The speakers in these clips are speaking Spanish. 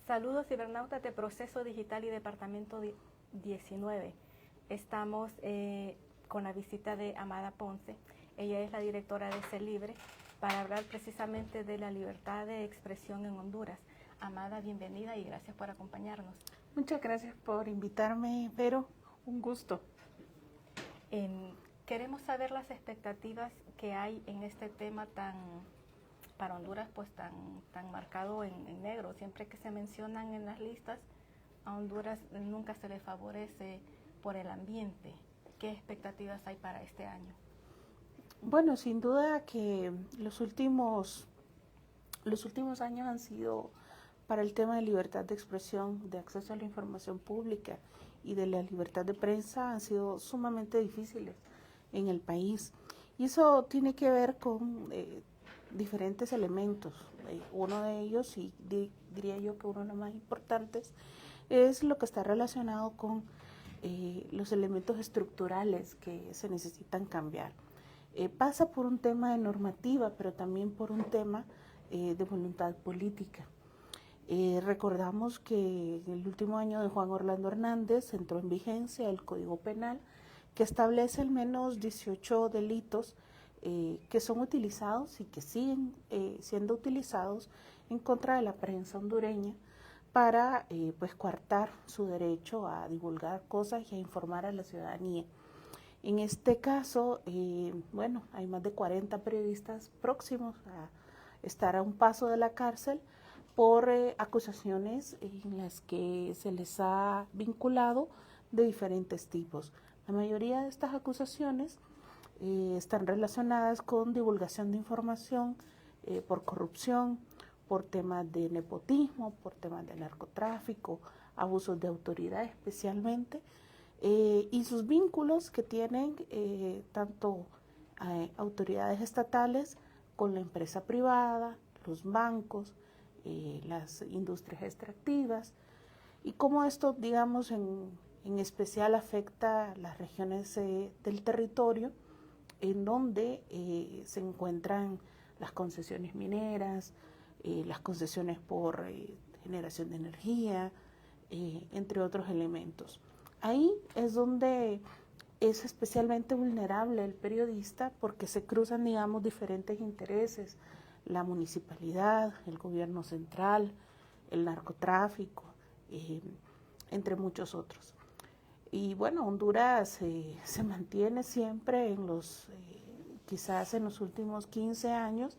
Saludos cibernautas de Proceso Digital y Departamento 19. Estamos con la visita de Amada Ponce. Ella es la directora de CELIBRE para hablar precisamente de la libertad de expresión en Honduras. Amada, bienvenida y gracias por acompañarnos. Muchas gracias por invitarme, Vero. Un gusto. Queremos saber las expectativas que hay en este tema para Honduras, pues tan marcado en negro. Siempre que se mencionan en las listas, a Honduras nunca se le favorece por el ambiente. ¿Qué expectativas hay para este año? Bueno, sin duda que los últimos años han sido para el tema de libertad de expresión, de acceso a la información pública y de la libertad de prensa han sido sumamente difíciles en el país. Y eso tiene que ver con diferentes elementos. Uno de ellos, y diría yo que uno de los más importantes, es lo que está relacionado con los elementos estructurales que se necesitan cambiar. Pasa por un tema de normativa, pero también por un tema de voluntad política. Recordamos que en el último año de Juan Orlando Hernández entró en vigencia el Código Penal, que establece al menos 18 delitos que son utilizados y que siguen siendo utilizados en contra de la prensa hondureña para pues coartar su derecho a divulgar cosas y a informar a la ciudadanía. En este caso, bueno, hay más de 40 periodistas próximos a estar a un paso de la cárcel por acusaciones en las que se les ha vinculado de diferentes tipos. La mayoría de estas acusaciones están relacionadas con divulgación de información por corrupción, por temas de nepotismo, por temas de narcotráfico, abusos de autoridad especialmente, y sus vínculos que tienen tanto autoridades estatales con la empresa privada, los bancos, las industrias extractivas, y cómo esto, digamos, en especial afecta las regiones del territorio en donde se encuentran las concesiones mineras, las concesiones por generación de energía, entre otros elementos. Ahí es donde es especialmente vulnerable el periodista porque se cruzan, digamos, diferentes intereses, la municipalidad, el gobierno central, el narcotráfico, entre muchos otros. Y bueno, Honduras se mantiene siempre en quizás en los últimos 15 años,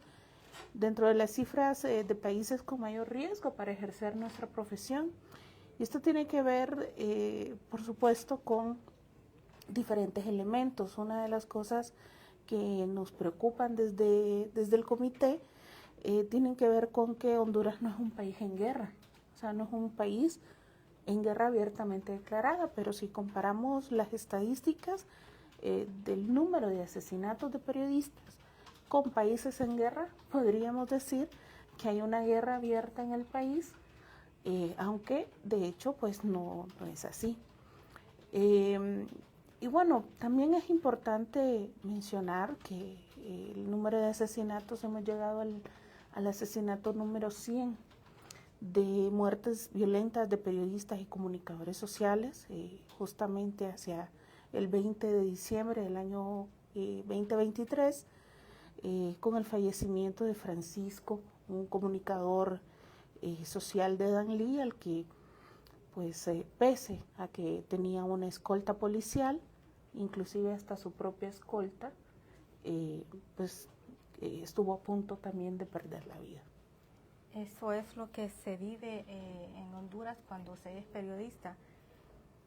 dentro de las cifras de países con mayor riesgo para ejercer nuestra profesión. Y esto tiene que ver, por supuesto, con diferentes elementos. Una de las cosas que nos preocupan desde el comité tienen que ver con que Honduras no es un país en guerra, o sea, no es un país en guerra abiertamente declarada, pero si comparamos las estadísticas del número de asesinatos de periodistas con países en guerra, podríamos decir que hay una guerra abierta en el país, aunque de hecho pues no es así. Y bueno, también es importante mencionar que el número de asesinatos, hemos llegado al asesinato número 100 de muertes violentas de periodistas y comunicadores sociales, justamente hacia el 20 de diciembre del año 2023, con el fallecimiento de Francisco, un comunicador social de Danlí, al que pues pese a que tenía una escolta policial, inclusive hasta su propia escolta, pues estuvo a punto también de perder la vida. Eso es lo que se vive en Honduras cuando se es periodista.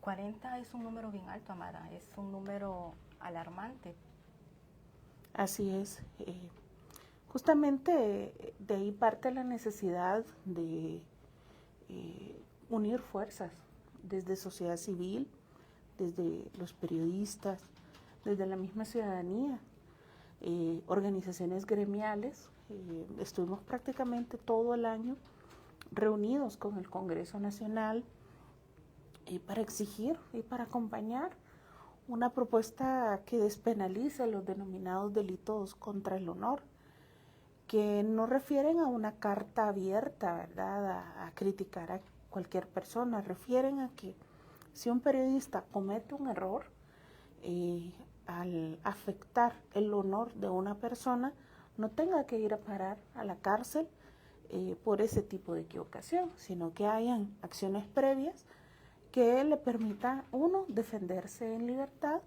40 es un número bien alto, Amada, es un número alarmante. Así es. Justamente de ahí parte la necesidad de unir fuerzas desde sociedad civil, desde los periodistas, desde la misma ciudadanía, organizaciones gremiales. Estuvimos prácticamente todo el año reunidos con el Congreso Nacional para exigir y para acompañar una propuesta que despenalice los denominados delitos contra el honor, que no refieren a una carta abierta, ¿verdad?, a criticar a cualquier persona, refieren a que si un periodista comete un error, al afectar el honor de una persona, no tenga que ir a parar a la cárcel por ese tipo de equivocación, sino que hayan acciones previas que le permitan, uno, defenderse en libertad,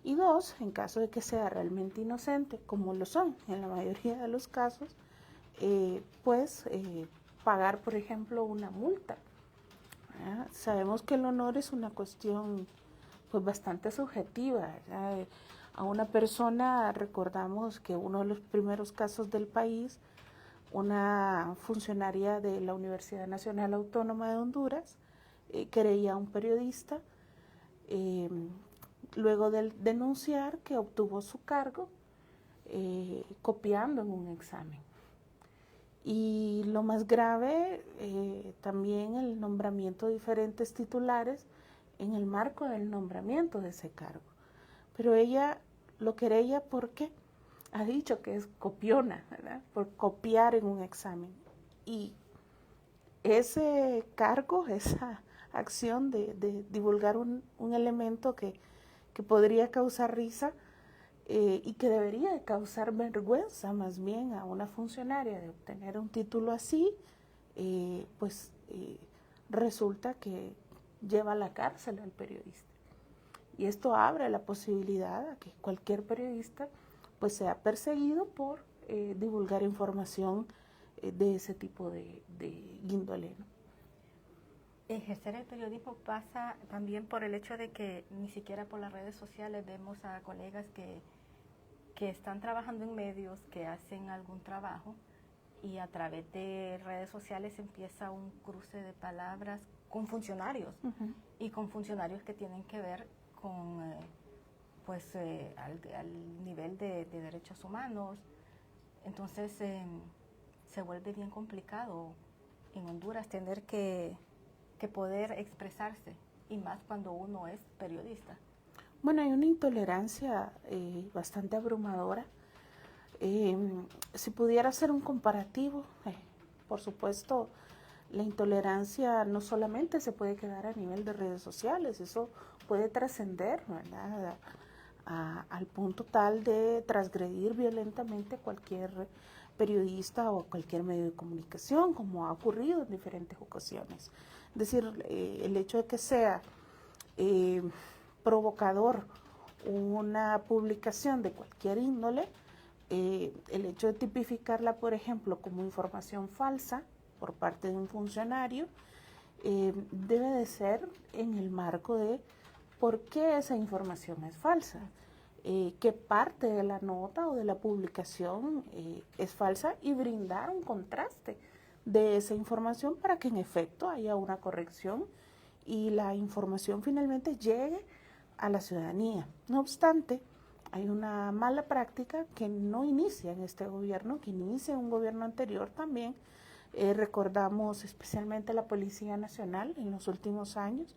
y dos, en caso de que sea realmente inocente, como lo son en la mayoría de los casos, pagar, por ejemplo, una multa. Sabemos que el honor es una cuestión pues bastante subjetiva, ¿verdad? A una persona, recordamos que uno de los primeros casos del país, una funcionaria de la Universidad Nacional Autónoma de Honduras, querella a un periodista, luego de denunciar que obtuvo su cargo copiando en un examen. Y lo más grave, también el nombramiento de diferentes titulares en el marco del nombramiento de ese cargo. Pero ella lo querella porque ha dicho que es copiona, ¿verdad?, por copiar en un examen. Y ese cargo, esa acción de divulgar un elemento que podría causar risa y que debería de causar vergüenza más bien a una funcionaria de obtener un título así, resulta que lleva a la cárcel al periodista. Y esto abre la posibilidad a que cualquier periodista pues sea perseguido por divulgar información de ese tipo de índole, ¿no? Ejercer el periodismo pasa también por el hecho de que ni siquiera por las redes sociales vemos a colegas que están trabajando en medios, que hacen algún trabajo y a través de redes sociales empieza un cruce de palabras con funcionarios y con funcionarios que tienen que ver con al nivel de derechos humanos. Entonces se vuelve bien complicado en Honduras tener que poder expresarse, y más cuando uno es periodista. Bueno, hay una intolerancia bastante abrumadora. Si pudiera hacer un comparativo, por supuesto, la intolerancia no solamente se puede quedar a nivel de redes sociales, eso puede trascender, ¿verdad?, al punto tal de transgredir violentamente cualquier periodista o cualquier medio de comunicación, como ha ocurrido en diferentes ocasiones. Es decir, el hecho de que sea provocador una publicación de cualquier índole, el hecho de tipificarla, por ejemplo, como información falsa por parte de un funcionario, debe de ser en el marco de por qué esa información es falsa, qué parte de la nota o de la publicación es falsa, y brindar un contraste de esa información para que en efecto haya una corrección y la información finalmente llegue a la ciudadanía. No obstante, hay una mala práctica que no inicia en este gobierno, que inicia en un gobierno anterior también. Recordamos especialmente la Policía Nacional en los últimos años,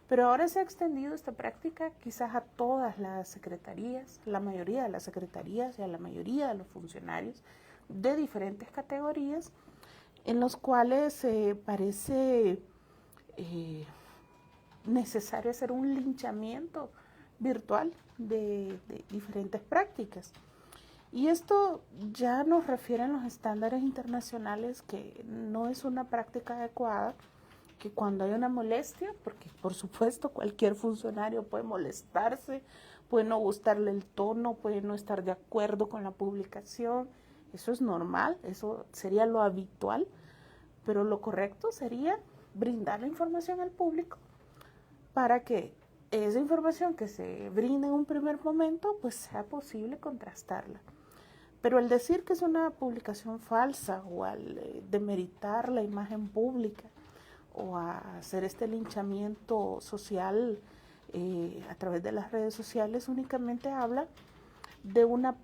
pero ahora se ha extendido esta práctica quizás a todas las secretarías, la mayoría de las secretarías y a la mayoría de los funcionarios de diferentes categorías, en los cuales parece necesario hacer un linchamiento virtual de diferentes prácticas. Y esto ya nos refiere a los estándares internacionales que no es una práctica adecuada, que cuando hay una molestia, porque por supuesto cualquier funcionario puede molestarse, puede no gustarle el tono, puede no estar de acuerdo con la publicación, eso es normal, eso sería lo habitual, pero lo correcto sería brindar la información al público para que esa información que se brinda en un primer momento, pues sea posible contrastarla. Pero al decir que es una publicación falsa o al demeritar la imagen pública o a hacer este linchamiento social a través de las redes sociales, únicamente habla de una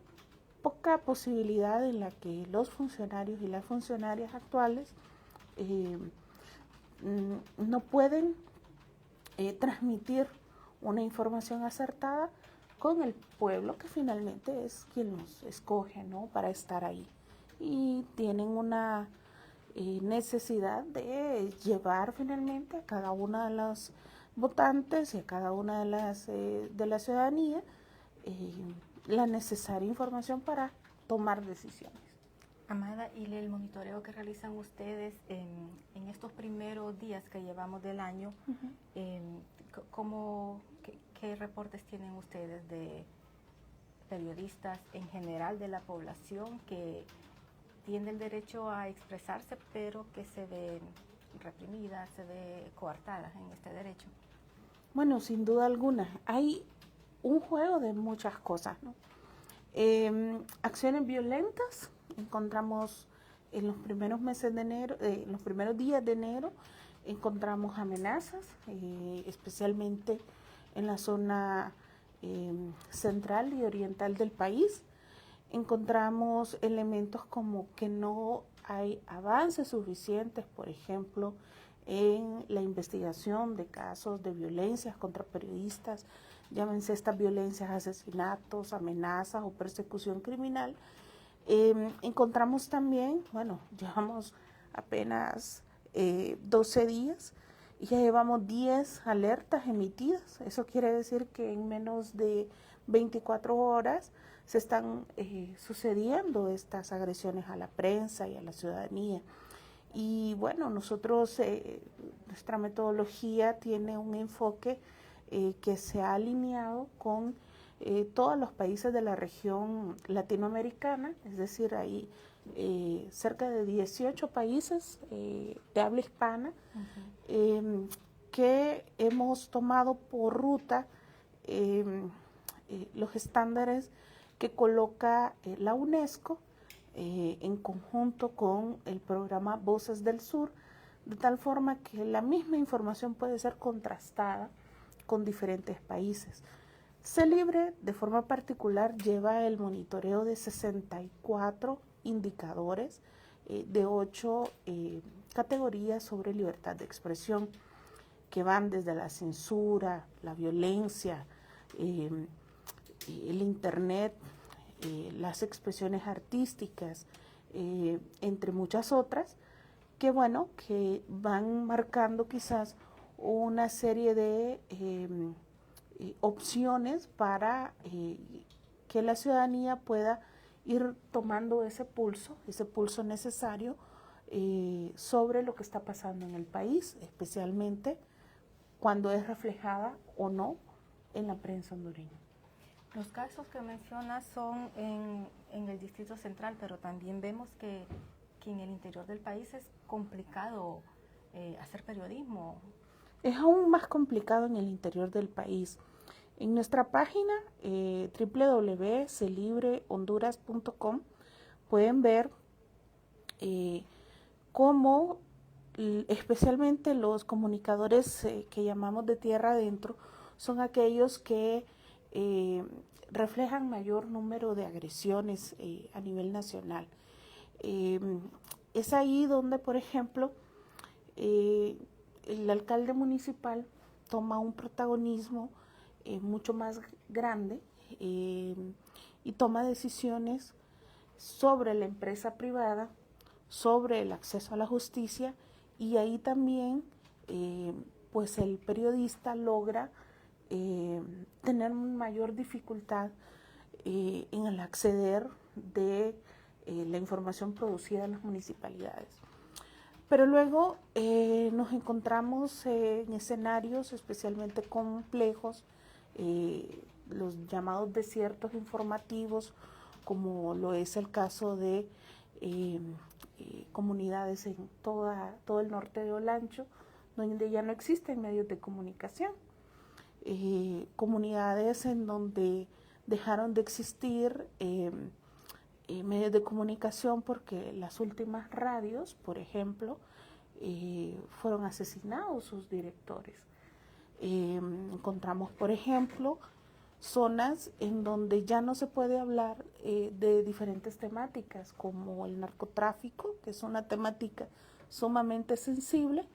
poca posibilidad en la que los funcionarios y las funcionarias actuales no pueden transmitir una información acertada con el pueblo, que finalmente es quien nos escoge, ¿no?, para estar ahí. y tienen una necesidad de llevar finalmente a cada una de los votantes y a cada una de la ciudadanía la necesaria información para tomar decisiones. Amada, y el monitoreo que realizan ustedes en estos primeros días que llevamos del año, ¿qué reportes tienen ustedes de periodistas en general, de la población que tiene el derecho a expresarse, pero que se ve reprimida, se ve coartada en este derecho? Bueno, sin duda alguna, hay un juego de muchas cosas, ¿no? Acciones violentas, encontramos en los primeros meses de enero, en los primeros días de enero, encontramos amenazas, especialmente en la zona central y oriental del país. Encontramos elementos como que no hay avances suficientes, por ejemplo, en la investigación de casos de violencias contra periodistas, llámense estas violencias, asesinatos, amenazas o persecución criminal. Encontramos también, bueno, llevamos apenas 12 días y ya llevamos 10 alertas emitidas. Eso quiere decir que en menos de 24 horas se están sucediendo estas agresiones a la prensa y a la ciudadanía. Y bueno, nosotros, nuestra metodología tiene un enfoque que se ha alineado con todos los países de la región latinoamericana, es decir, hay cerca de 18 países de habla hispana que hemos tomado por ruta los estándares que coloca la UNESCO en conjunto con el programa Voces del Sur, de tal forma que la misma información puede ser contrastada con diferentes países. CELIBRE, de forma particular, lleva el monitoreo de 64 indicadores de 8 categorías sobre libertad de expresión, que van desde la censura, la violencia, el Internet, las expresiones artísticas, entre muchas otras, que bueno, que van marcando quizás una serie de opciones para que la ciudadanía pueda ir tomando ese pulso necesario sobre lo que está pasando en el país, especialmente cuando es reflejada o no en la prensa hondureña. Los casos que mencionas son en el Distrito Central, pero también vemos que en el interior del país es complicado hacer periodismo. Es aún más complicado en el interior del país. En nuestra página www.celibreHonduras.com pueden ver cómo especialmente los comunicadores que llamamos de tierra adentro son aquellos que reflejan mayor número de agresiones a nivel nacional. Es ahí donde, por ejemplo, el alcalde municipal toma un protagonismo mucho más grande y toma decisiones sobre la empresa privada, sobre el acceso a la justicia, y ahí también pues el periodista logra tener mayor dificultad en el acceder de la información producida en las municipalidades. Pero luego nos encontramos en escenarios especialmente complejos, los llamados desiertos informativos, como lo es el caso de comunidades en todo el norte de Olancho, donde ya no existen medios de comunicación. Comunidades en donde dejaron de existir medios de comunicación porque las últimas radios, por ejemplo, fueron asesinados sus directores. Encontramos, por ejemplo, zonas en donde ya no se puede hablar de diferentes temáticas, como el narcotráfico, que es una temática sumamente sensible,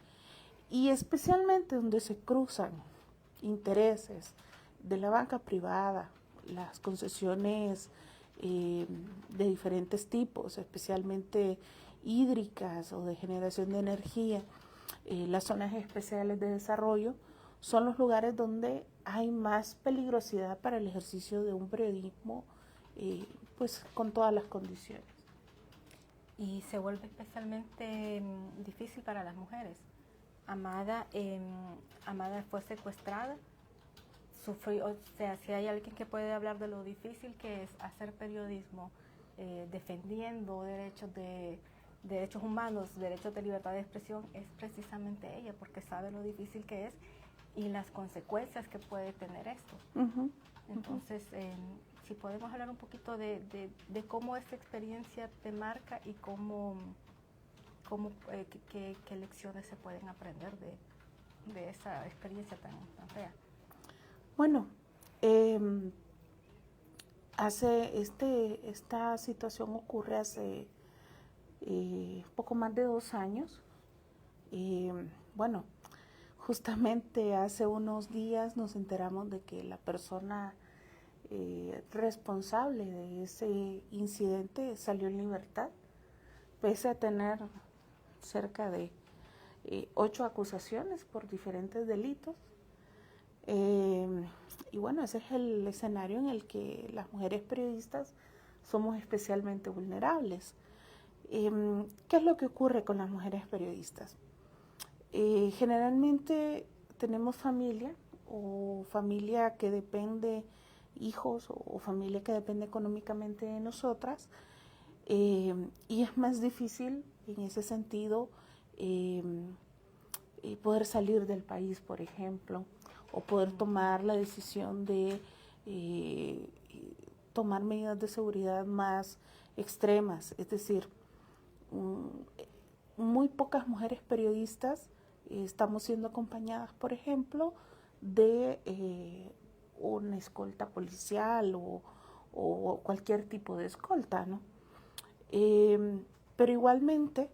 y especialmente donde se cruzan intereses de la banca privada, las concesiones de diferentes tipos, especialmente hídricas o de generación de energía, las zonas especiales de desarrollo, son los lugares donde hay más peligrosidad para el ejercicio de un periodismo, pues con todas las condiciones. Y se vuelve especialmente difícil para las mujeres. Amada fue secuestrada, sufrió, o sea, si hay alguien que puede hablar de lo difícil que es hacer periodismo defendiendo derechos humanos, derechos de libertad de expresión, es precisamente ella, porque sabe lo difícil que es y las consecuencias que puede tener esto. Uh-huh. Entonces, si podemos hablar un poquito de cómo esta experiencia te marca y qué lecciones se pueden aprender de esa experiencia tan fea. Bueno, esta situación ocurre hace poco más de 2 años. Bueno, justamente hace unos días nos enteramos de que la persona responsable de ese incidente salió en libertad, pese a tener cerca de 8 acusaciones por diferentes delitos. Y bueno, ese es el escenario en el que las mujeres periodistas somos especialmente vulnerables. ¿Qué es lo que ocurre con las mujeres periodistas? Generalmente tenemos familia o familia que depende, hijos o familia que depende económicamente de nosotras, y es más difícil en ese sentido poder salir del país, por ejemplo, o poder tomar la decisión de tomar medidas de seguridad más extremas. Es decir, muy pocas mujeres periodistas estamos siendo acompañadas, por ejemplo, de una escolta policial o cualquier tipo de escolta, ¿no? Pero igualmente,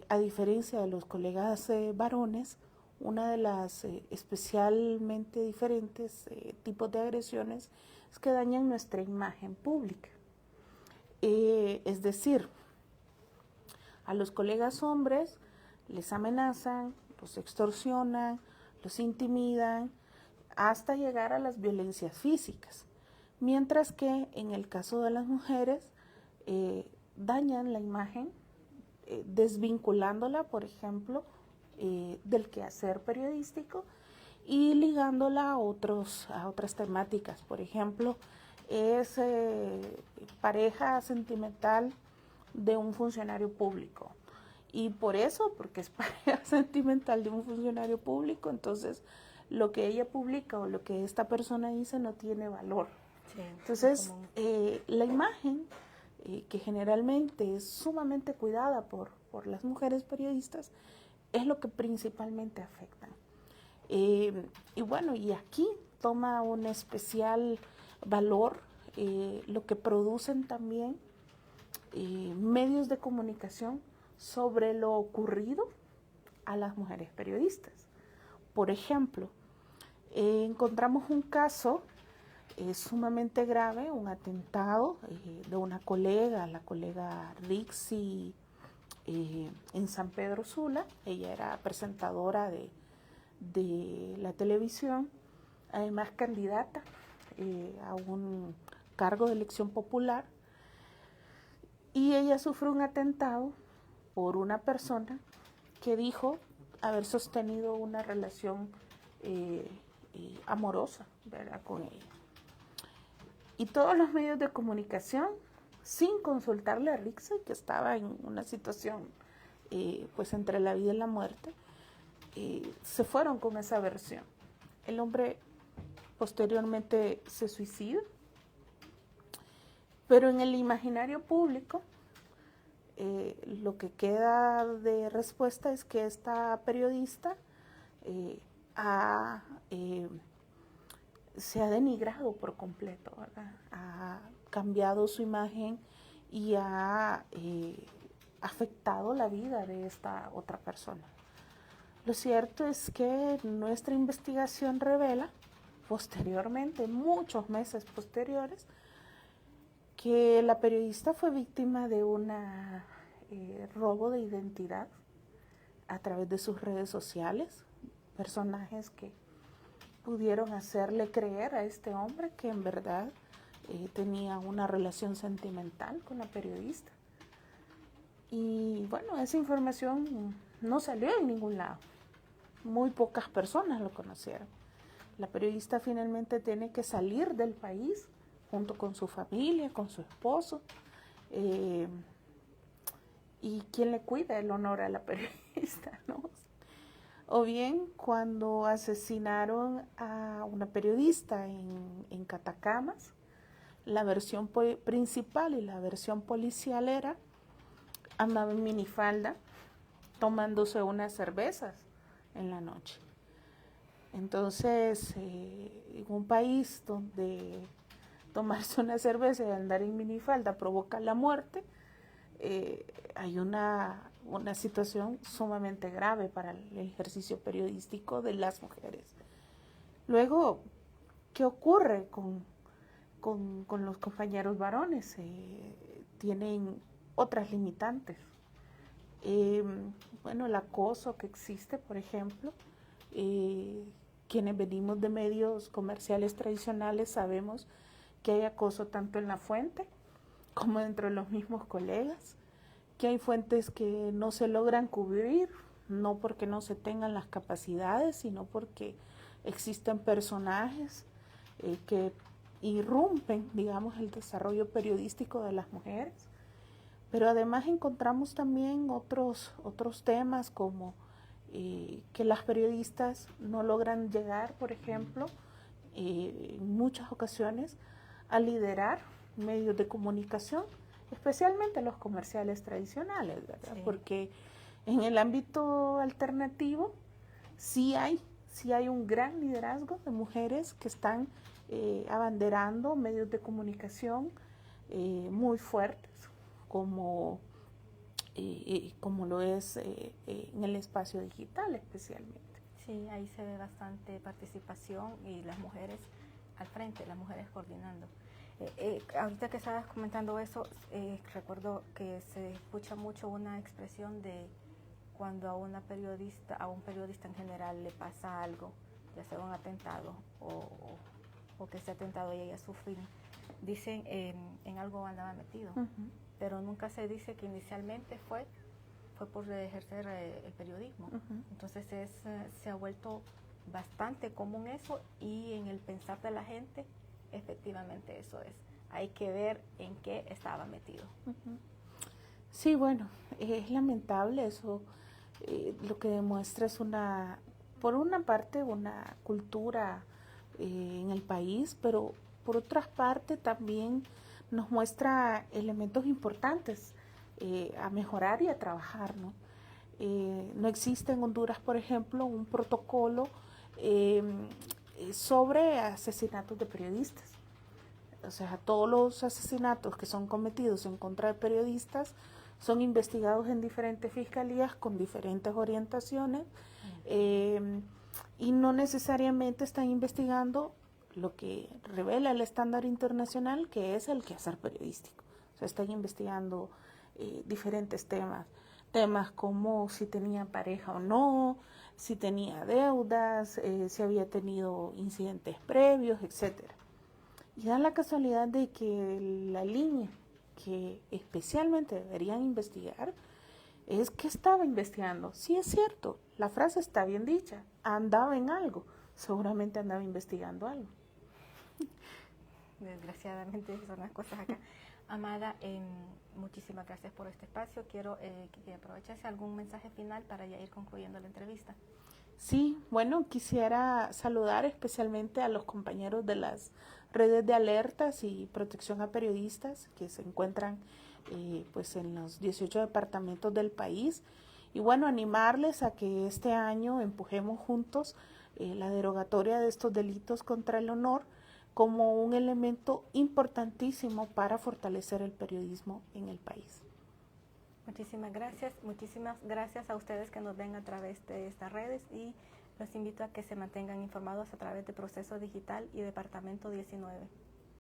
a diferencia de los colegas varones, una de las especialmente diferentes tipos de agresiones es que dañan nuestra imagen pública. Es decir, a los colegas hombres les amenazan, los extorsionan, los intimidan, hasta llegar a las violencias físicas. Mientras que en el caso de las mujeres, dañan la imagen, desvinculándola, por ejemplo, del quehacer periodístico y ligándola a otras temáticas. Por ejemplo, es pareja sentimental de un funcionario público. Y por eso, porque es pareja sentimental de un funcionario público, entonces lo que ella publica o lo que esta persona dice no tiene valor. Sí, entonces, la imagen, que generalmente es sumamente cuidada por las mujeres periodistas, es lo que principalmente afecta. Y bueno, y aquí toma un especial valor lo que producen también medios de comunicación sobre lo ocurrido a las mujeres periodistas. Por ejemplo, encontramos un caso sumamente grave, un atentado de una colega, la colega Rixi, en San Pedro Sula. Ella era presentadora de la televisión, además candidata a un cargo de elección popular, y ella sufrió un atentado por una persona que dijo haber sostenido una relación amorosa, ¿verdad?, con ella. Y todos los medios de comunicación, sin consultarle a Rixi, que estaba en una situación pues entre la vida y la muerte, se fueron con esa versión. El hombre posteriormente se suicida, pero en el imaginario público lo que queda de respuesta es que esta periodista se ha denigrado por completo, ¿verdad? Ha cambiado su imagen y ha afectado la vida de esta otra persona. Lo cierto es que nuestra investigación revela posteriormente, muchos meses posteriores, que la periodista fue víctima de una robo de identidad a través de sus redes sociales, personajes que pudieron hacerle creer a este hombre que en verdad tenía una relación sentimental con la periodista. Y bueno, esa información no salió en ningún lado. Muy pocas personas lo conocieron. La periodista finalmente tiene que salir del país junto con su familia, con su esposo. ¿Y quién le cuida el honor a la periodista, no? O bien cuando asesinaron a una periodista en Catacamas, la versión principal y la versión policial era andaba en minifalda tomándose unas cervezas en la noche. Entonces, en un país donde tomarse una cerveza y andar en minifalda provoca la muerte, hay una situación sumamente grave para el ejercicio periodístico de las mujeres. Luego, ¿qué ocurre con los compañeros varones? Tienen otras limitantes. Bueno, el acoso que existe, por ejemplo, quienes venimos de medios comerciales tradicionales sabemos que hay acoso tanto en la fuente como dentro de los mismos colegas, que hay fuentes que no se logran cubrir, no porque no se tengan las capacidades, sino porque existen personajes que irrumpen, digamos, el desarrollo periodístico de las mujeres. Pero además encontramos también otros temas como que las periodistas no logran llegar, por ejemplo, en muchas ocasiones a liderar medios de comunicación, especialmente los comerciales tradicionales, ¿verdad? Sí. Porque en el ámbito alternativo sí hay un gran liderazgo de mujeres que están abanderando medios de comunicación muy fuertes, como lo es en el espacio digital especialmente. Sí, ahí se ve bastante participación y las mujeres al frente, las mujeres coordinando. Ahorita que estabas comentando eso, recuerdo que se escucha mucho una expresión de cuando a un periodista en general le pasa algo, ya sea un atentado o que ese atentado llegue a sufrir, dicen en algo andaba metido. Uh-huh. Pero nunca se dice que inicialmente fue por ejercer el periodismo. Uh-huh. Entonces se ha vuelto bastante común eso, y en el pensar de la gente, efectivamente eso es. Hay que ver en qué estaba metido. Uh-huh. Sí, bueno, es lamentable eso. Lo que demuestra es por una parte, una cultura en el país, pero por otra parte también nos muestra elementos importantes a mejorar y a trabajar, ¿no? No existe en Honduras, por ejemplo, un protocolo sobre asesinatos de periodistas. O sea, todos los asesinatos que son cometidos en contra de periodistas son investigados en diferentes fiscalías con diferentes orientaciones y no necesariamente están investigando lo que revela el estándar internacional, que es el quehacer periodístico. O sea, están investigando diferentes temas como si tenía pareja o no, si tenía deudas, si había tenido incidentes previos, etcétera. Y da la casualidad de que la línea que especialmente deberían investigar es que estaba investigando. Sí, es cierto, la frase está bien dicha, andaba en algo, seguramente andaba investigando algo. Desgraciadamente son las cosas acá. Amada, muchísimas gracias por este espacio. Quiero que aproveches algún mensaje final para ya ir concluyendo la entrevista. Sí, bueno, quisiera saludar especialmente a los compañeros de las redes de alertas y protección a periodistas que se encuentran pues en los 18 departamentos del país. Y bueno, animarles a que este año empujemos juntos la derogatoria de estos delitos contra el honor como un elemento importantísimo para fortalecer el periodismo en el país. Muchísimas gracias a ustedes que nos ven a través de estas redes, y los invito a que se mantengan informados a través de Proceso Digital y Departamento 19.